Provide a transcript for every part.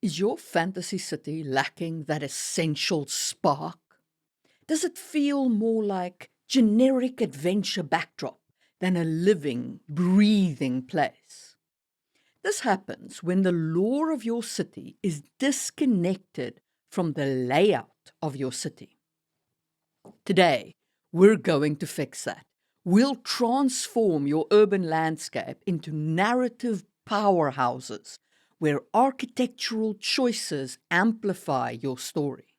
Is your fantasy city lacking that essential spark? Does it feel more like generic adventure backdrop than a living, breathing place? This happens when the lore of your city is disconnected from the layout of your city. Today, we're going to fix that. We'll transform your urban landscape into narrative powerhouses where architectural choices amplify your story.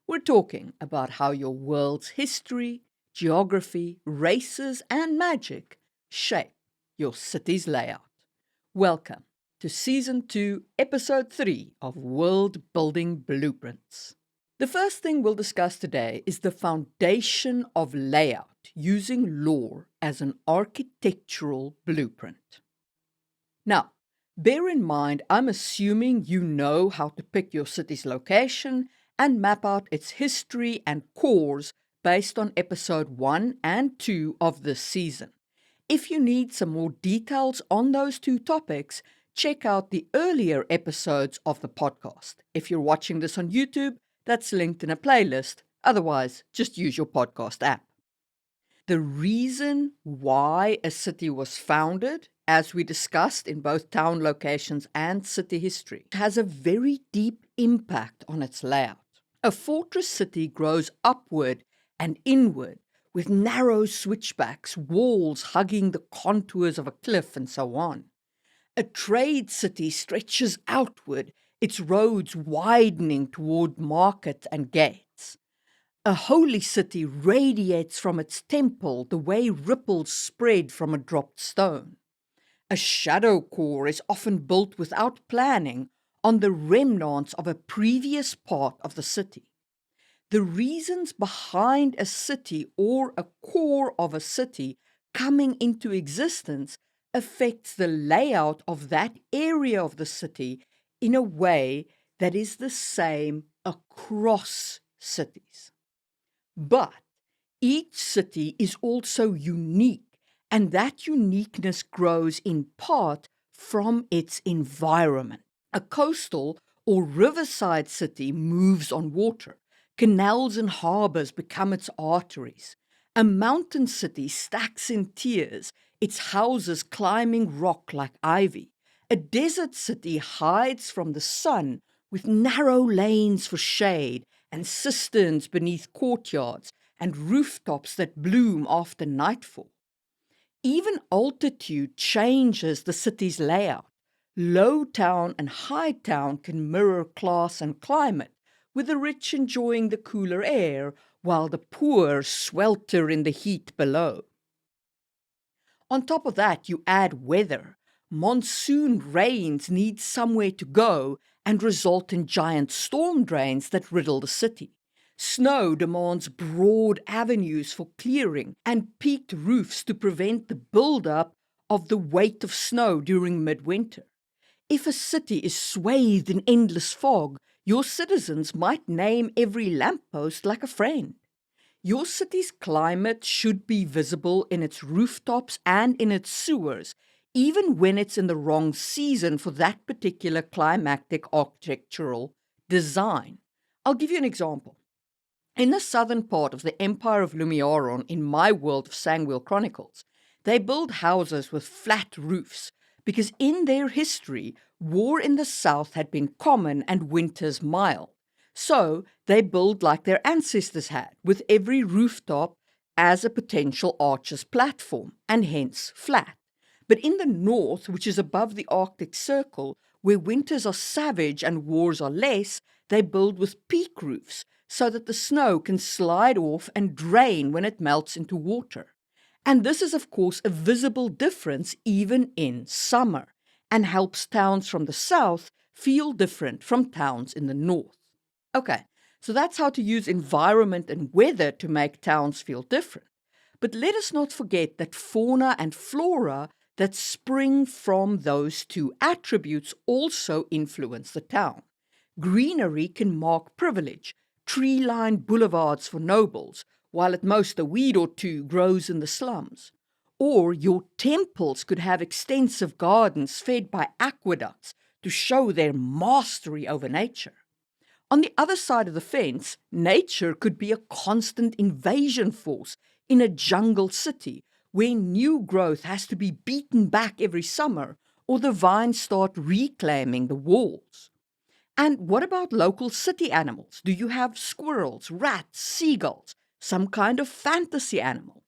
We're talking about how your world's history, geography, races, and magic shape your city's layout. Welcome to Season 2, Episode 3 of World Building Blueprints. The first thing we'll discuss today is the foundation of layout using lore as an architectural blueprint. Now, bear in mind, I'm assuming you know how to pick your city's location and map out its history and cores based on episode 1 and 2 of this season. If you need some more details on those two topics, check out the earlier episodes of the podcast. If you're watching this on YouTube, that's linked in a playlist. Otherwise, just use your podcast app. The reason why a city was founded, as we discussed in both town locations and city history, has a very deep impact on its layout. A fortress city grows upward and inward, with narrow switchbacks, walls hugging the contours of a cliff, and so on. A trade city stretches outward, its roads widening toward market and gates. A holy city radiates from its temple the way ripples spread from a dropped stone. A shadow core is often built without planning on the remnants of a previous part of the city. The reasons behind a city or a core of a city coming into existence affects the layout of that area of the city in a way that is the same across cities. But each city is also unique, and that uniqueness grows in part from its environment. A coastal or riverside city moves on water. Canals and harbors become its arteries. A mountain city stacks in tiers, its houses climbing rock like ivy. A desert city hides from the sun with narrow lanes for shade and cisterns beneath courtyards and rooftops that bloom after nightfall. Even altitude changes the city's layout. Low town and high town can mirror class and climate, with the rich enjoying the cooler air while the poor swelter in the heat below. On top of that, you add weather. Monsoon rains need somewhere to go and result in giant storm drains that riddle the city. Snow demands broad avenues for clearing and peaked roofs to prevent the buildup of the weight of snow during midwinter. If a city is swathed in endless fog, your citizens might name every lamppost like a friend. Your city's climate should be visible in its rooftops and in its sewers, even when it's in the wrong season for that particular climactic architectural design. I'll give you an example. In the southern part of the Empire of Lumiaron in my world of Sangwheel Chronicles, they build houses with flat roofs because in their history, war in the south had been common and winters mild. So they build like their ancestors had, with every rooftop as a potential archer's platform, and hence flat. But in the north, which is above the Arctic Circle, where winters are savage and wars are less, they build with peak roofs, so that the snow can slide off and drain when it melts into water. And this is, of course, a visible difference even in summer, and helps towns from the south feel different from towns in the north. Okay, so that's how to use environment and weather to make towns feel different. But let us not forget that fauna and flora that spring from those two attributes also influence the town. Greenery can mark privilege, tree-lined boulevards for nobles, while at most a weed or two grows in the slums. Or your temples could have extensive gardens fed by aqueducts to show their mastery over nature. On the other side of the fence, nature could be a constant invasion force in a jungle city where new growth has to be beaten back every summer or the vines start reclaiming the walls. And what about local city animals? Do you have squirrels, rats, seagulls, some kind of fantasy animal?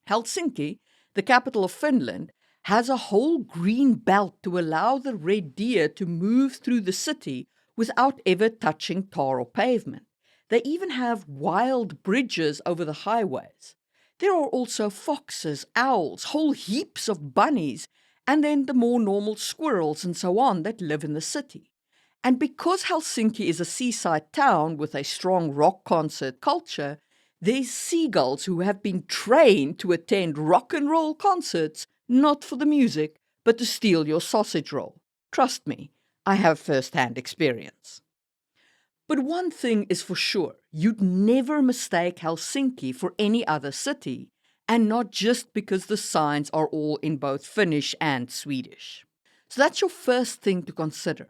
Helsinki, the capital of Finland, has a whole green belt to allow the red deer to move through the city without ever touching tar or pavement. They even have wild bridges over the highways. There are also foxes, owls, whole heaps of bunnies, and then the more normal squirrels and so on that live in the city. And because Helsinki is a seaside town with a strong rock concert culture, there's seagulls who have been trained to attend rock and roll concerts, not for the music, but to steal your sausage roll. Trust me, I have first-hand experience. But one thing is for sure, you'd never mistake Helsinki for any other city, and not just because the signs are all in both Finnish and Swedish. So that's your first thing to consider.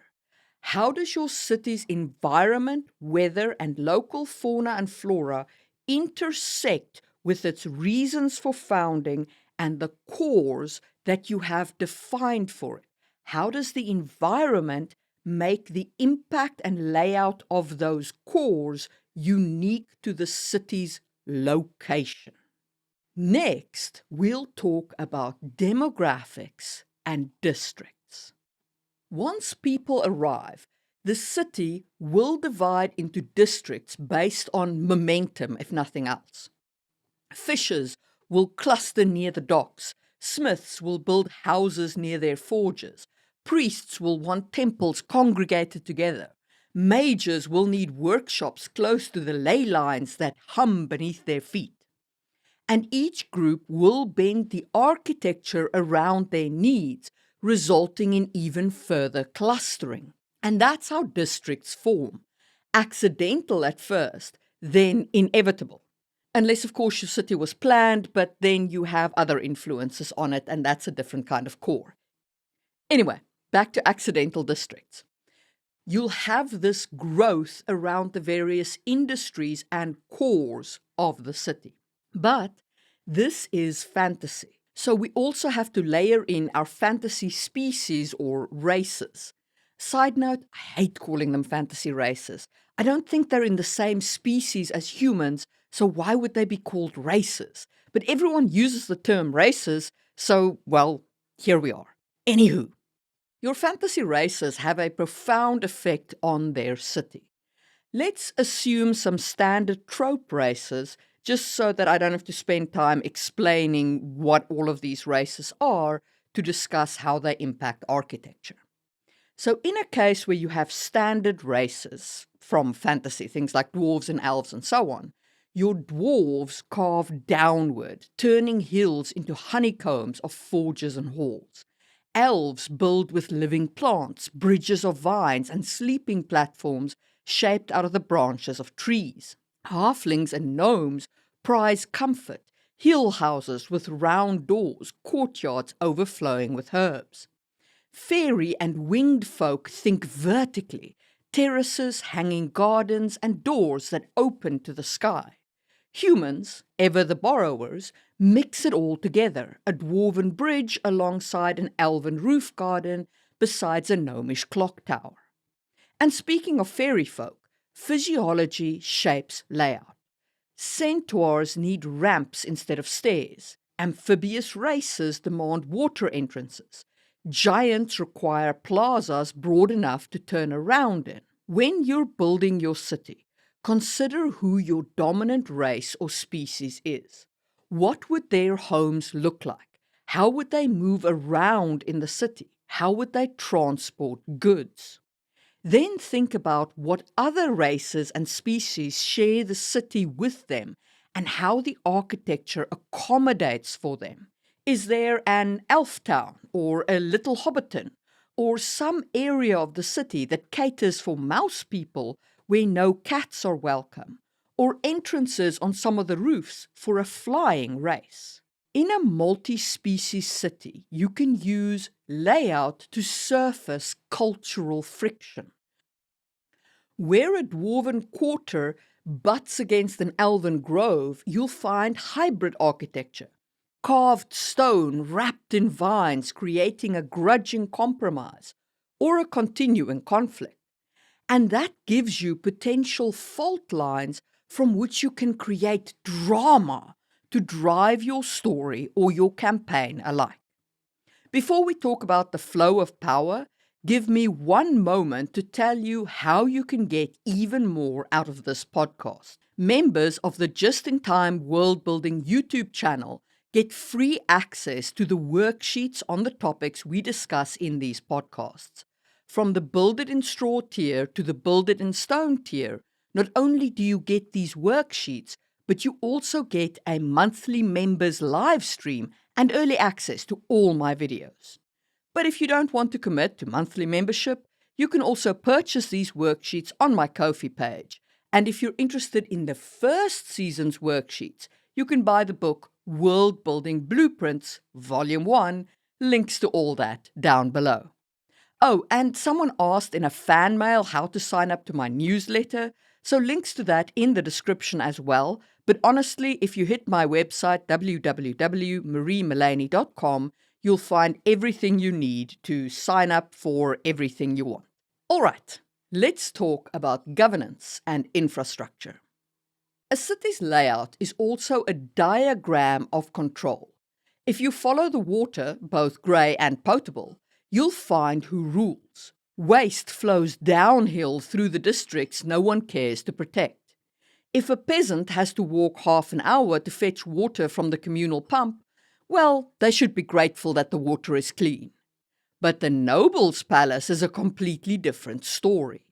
How does your city's environment, weather, and local fauna and flora intersect with its reasons for founding and the cores that you have defined for it? How does the environment make the impact and layout of those cores unique to the city's location? Next, we'll talk about demographics and districts. Once people arrive, the city will divide into districts based on momentum, if nothing else. Fishers will cluster near the docks. Smiths will build houses near their forges. Priests will want temples congregated together. Majors will need workshops close to the ley lines that hum beneath their feet. And each group will bend the architecture around their needs, resulting in even further clustering. And that's how districts form. Accidental at first, then inevitable. Unless, of course, your city was planned, but then you have other influences on it, and that's a different kind of core. Anyway, back to accidental districts. You'll have this growth around the various industries and cores of the city. But this is fantasy. So we also have to layer in our fantasy species or races. Side note, I hate calling them fantasy races. I don't think they're in the same species as humans, so why would they be called races? But everyone uses the term races, so, well, here we are. Anywho, your fantasy races have a profound effect on their city. Let's assume some standard trope races, just so that I don't have to spend time explaining what all of these races are to discuss how they impact architecture. So in a case where you have standard races from fantasy, things like dwarves and elves and so on, your dwarves carve downward, turning hills into honeycombs of forges and halls. Elves build with living plants, bridges of vines, and sleeping platforms shaped out of the branches of trees. Halflings and gnomes prize comfort, hill houses with round doors, courtyards overflowing with herbs. Fairy and winged folk think vertically, terraces, hanging gardens, and doors that open to the sky. Humans, ever the borrowers, mix it all together, a dwarven bridge alongside an elven roof garden besides a gnomish clock tower. And speaking of fairy folk, physiology shapes layout. Centaurs need ramps instead of stairs. Amphibious races demand water entrances. Giants require plazas broad enough to turn around in. When you're building your city, consider who your dominant race or species is. What would their homes look like? How would they move around in the city? How would they transport goods? Then think about what other races and species share the city with them and how the architecture accommodates for them. Is there an elf town or a little hobbiton or some area of the city that caters for mouse people where no cats are welcome, or entrances on some of the roofs for a flying race? In a multi-species city, you can use layout to surface cultural friction. Where a dwarven quarter butts against an elven grove, you'll find hybrid architecture, carved stone wrapped in vines, creating a grudging compromise or a continuing conflict. And that gives you potential fault lines from which you can create drama to drive your story or your campaign alike. Before we talk about the flow of power, give me one moment to tell you how you can get even more out of this podcast. Members of the Just in Time World Building YouTube channel get free access to the worksheets on the topics we discuss in these podcasts. From the Build It in Straw tier to the Build It in Stone tier, not only do you get these worksheets, but you also get a monthly members live stream and early access to all my videos. But if you don't want to commit to monthly membership, you can also purchase these worksheets on my Ko-fi page. And if you're interested in the first season's worksheets, you can buy the book Worldbuilding Blueprints, Volume 1, links to all that down below. Oh, and someone asked in a fan mail how to sign up to my newsletter, so links to that in the description as well. But honestly, if you hit my website, www.mariemulaney.com, you'll find everything you need to sign up for everything you want. All right, let's talk about governance and infrastructure. A city's layout is also a diagram of control. If you follow the water, both grey and potable, you'll find who rules. Waste flows downhill through the districts no one cares to protect. If a peasant has to walk half an hour to fetch water from the communal pump, well, they should be grateful that the water is clean. But the noble's palace is a completely different story.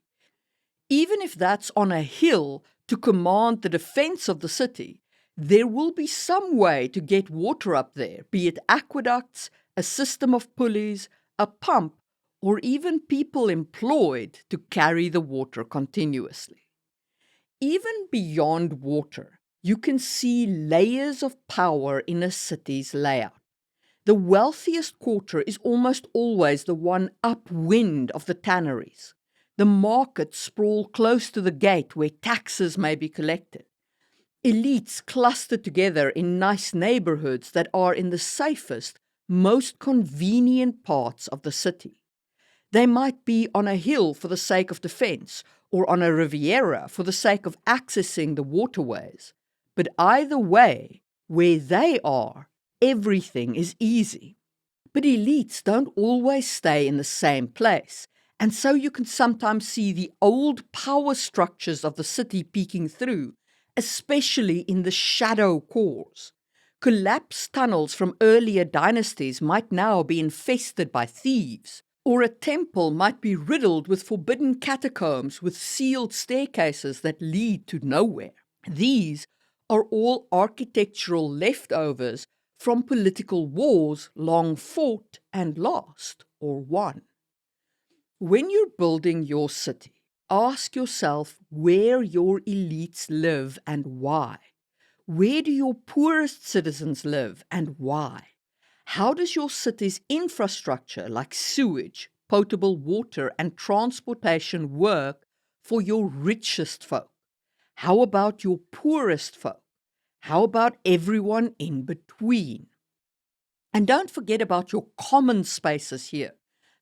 Even if that's on a hill to command the defense of the city, there will be some way to get water up there, be it aqueducts, a system of pulleys, a pump, or even people employed to carry the water continuously. Even beyond water, you can see layers of power in a city's layout. The wealthiest quarter is almost always the one upwind of the tanneries. The markets sprawl close to the gate where taxes may be collected. Elites cluster together in nice neighborhoods that are in the safest, most convenient parts of the city. They might be on a hill for the sake of defense, or on a riviera for the sake of accessing the waterways. But either way, where they are, everything is easy. But elites don't always stay in the same place, and so you can sometimes see the old power structures of the city peeking through, especially in the shadow cores. Collapsed tunnels from earlier dynasties might now be infested by thieves, or a temple might be riddled with forbidden catacombs with sealed staircases that lead to nowhere. These are all architectural leftovers from political wars long fought and lost or won. When you're building your city, ask yourself where your elites live and why. Where do your poorest citizens live and why? How does your city's infrastructure like sewage, potable water, and transportation work for your richest folk? How about your poorest folk? How about everyone in between? And don't forget about your common spaces here,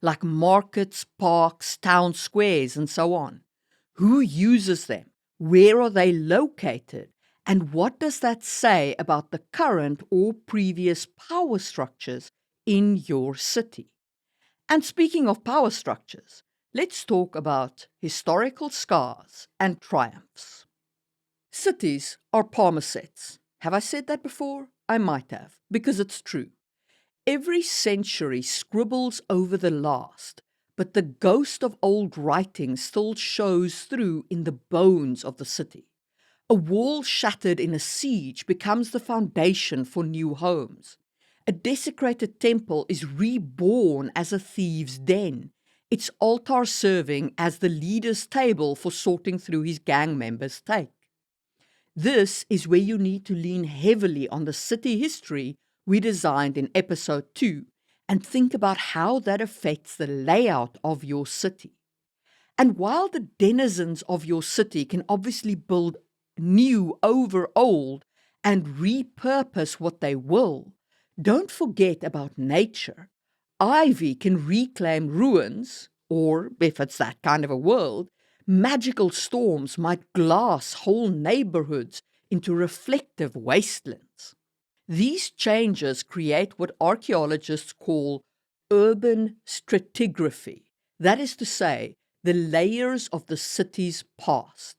like markets, parks, town squares, and so on. Who uses them? Where are they located? And what does that say about the current or previous power structures in your city? And speaking of power structures, let's talk about historical scars and triumphs. Cities are parmasets. Have I said that before? I might have, because it's true. Every century scribbles over the last, but the ghost of old writing still shows through in the bones of the city. A wall shattered in a siege becomes the foundation for new homes. A desecrated temple is reborn as a thieves' den, its altar serving as the leader's table for sorting through his gang members' take. This is where you need to lean heavily on the city history we designed in episode 2 and think about how that affects the layout of your city. And while the denizens of your city can obviously build new over old and repurpose what they will, don't forget about nature. Ivy can reclaim ruins, or if it's that kind of a world, magical storms might glass whole neighborhoods into reflective wastelands. These changes create what archaeologists call urban stratigraphy, that is to say, the layers of the city's past.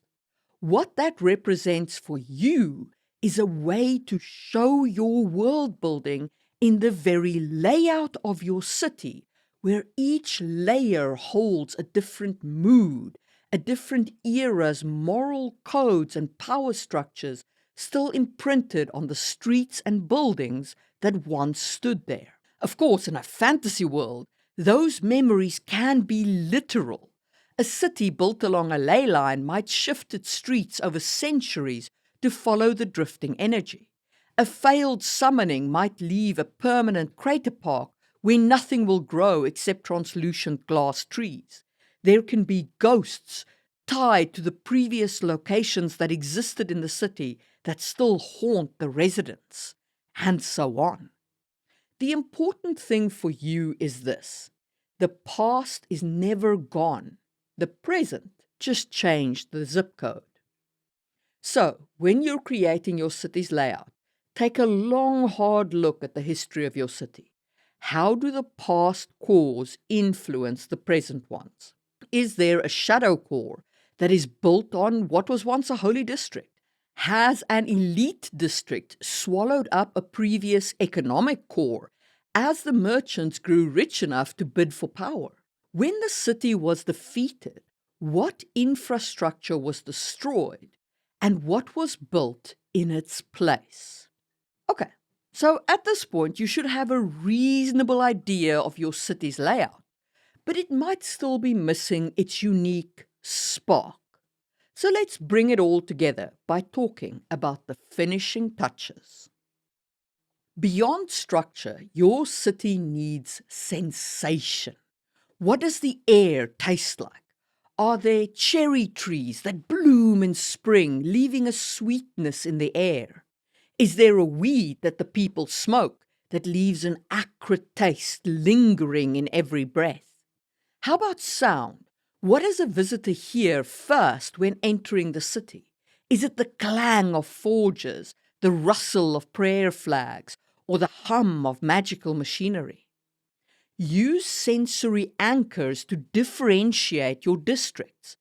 What that represents for you is a way to show your world building in the very layout of your city, where each layer holds a different mood, a different era's moral codes and power structures still imprinted on the streets and buildings that once stood there. Of course, in a fantasy world, those memories can be literal. A city built along a ley line might shift its streets over centuries to follow the drifting energy. A failed summoning might leave a permanent crater park where nothing will grow except translucent glass trees. There can be ghosts tied to the previous locations that existed in the city that still haunt the residents, and so on. The important thing for you is this: the past is never gone. The present just changed the zip code. So, when you're creating your city's layout, take a long, hard look at the history of your city. How do the past cores influence the present ones? Is there a shadow core that is built on what was once a holy district? Has an elite district swallowed up a previous economic core as the merchants grew rich enough to bid for power? When the city was defeated, what infrastructure was destroyed and what was built in its place? Okay, so at this point, you should have a reasonable idea of your city's layout, but it might still be missing its unique spark. So let's bring it all together by talking about the finishing touches. Beyond structure, your city needs sensation. What does the air taste like? Are there cherry trees that bloom in spring, leaving a sweetness in the air? Is there a weed that the people smoke that leaves an acrid taste lingering in every breath? How about sound? What does a visitor hear first when entering the city? Is it the clang of forges, the rustle of prayer flags, or the hum of magical machinery? Use sensory anchors to differentiate your districts.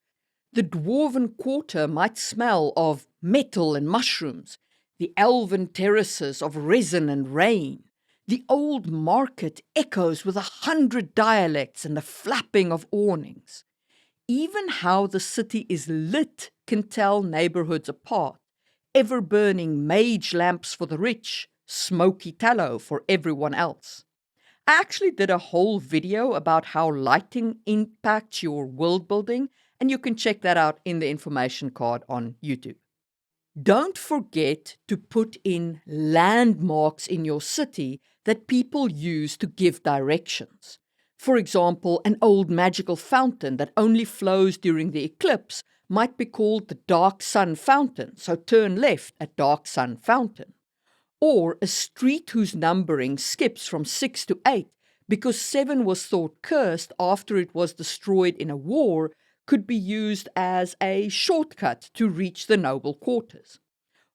The Dwarven Quarter might smell of metal and mushrooms, the elven terraces of resin and rain. The old market echoes with 100 dialects and the flapping of awnings. Even how the city is lit can tell neighborhoods apart. Ever-burning mage lamps for the rich, smoky tallow for everyone else. I actually did a whole video about how lighting impacts your world building, and you can check that out in the information card on YouTube. Don't forget to put in landmarks in your city that people use to give directions. For example, an old magical fountain that only flows during the eclipse might be called the Dark Sun Fountain, so turn left at Dark Sun Fountain. Or a street whose numbering skips from 6 to 8 because 7 was thought cursed after it was destroyed in a war could be used as a shortcut to reach the noble quarters.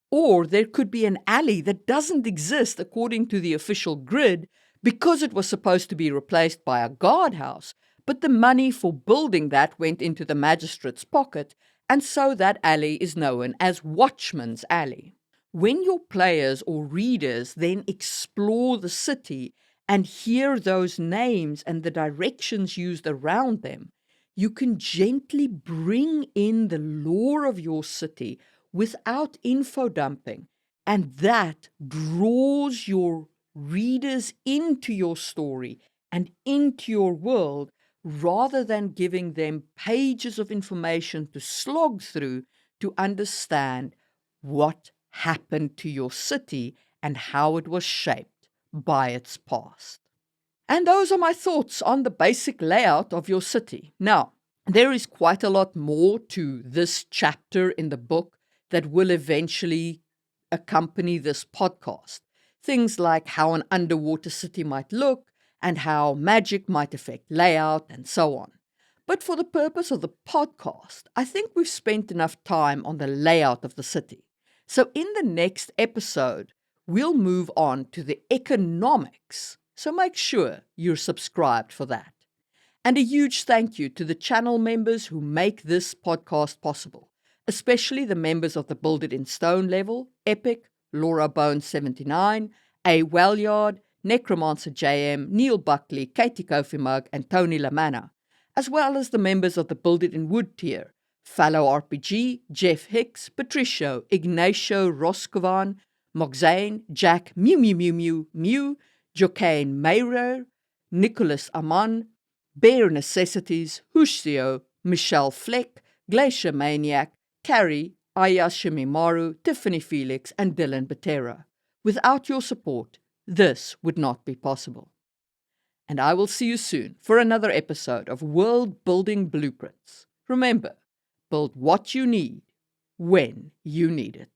Or there could be an alley that doesn't exist according to the official grid because it was supposed to be replaced by a guardhouse, but the money for building that went into the magistrate's pocket, and so that alley is known as Watchman's Alley. When your players or readers then explore the city and hear those names and the directions used around them, you can gently bring in the lore of your city without info dumping, and that draws your readers into your story and into your world rather than giving them pages of information to slog through to understand what happened to your city and how it was shaped by its past. And those are my thoughts on the basic layout of your city. Now, there is quite a lot more to this chapter in the book that will eventually accompany this podcast. Things like how an underwater city might look and how magic might affect layout and so on. But for the purpose of the podcast, I think we've spent enough time on the layout of the city. So in the next episode, we'll move on to the economics. So make sure you're subscribed for that. And a huge thank you to the channel members who make this podcast possible, especially the members of the Build It in Stone level, Epic, Laura Bones 79, A. Wellyard, Necromancer JM, Neil Buckley, Katie Kofi Mug, and Tony Lamanna, as well as the members of the Build It in Wood tier, Fallow RPG, Jeff Hicks, Patricio, Ignacio Roscovan, Moxane, Jack Mew Mew Mew Mew Mew, Jocaine Mayrer, Nicholas Aman, Bare Necessities, Hushio, Michelle Fleck, Glacier Maniac, Carrie, Aya Shimimaru, Tiffany Felix, and Dylan Batera. Without your support, this would not be possible. And I will see you soon for another episode of Worldbuilding Blueprints. Remember, build what you need when you need it.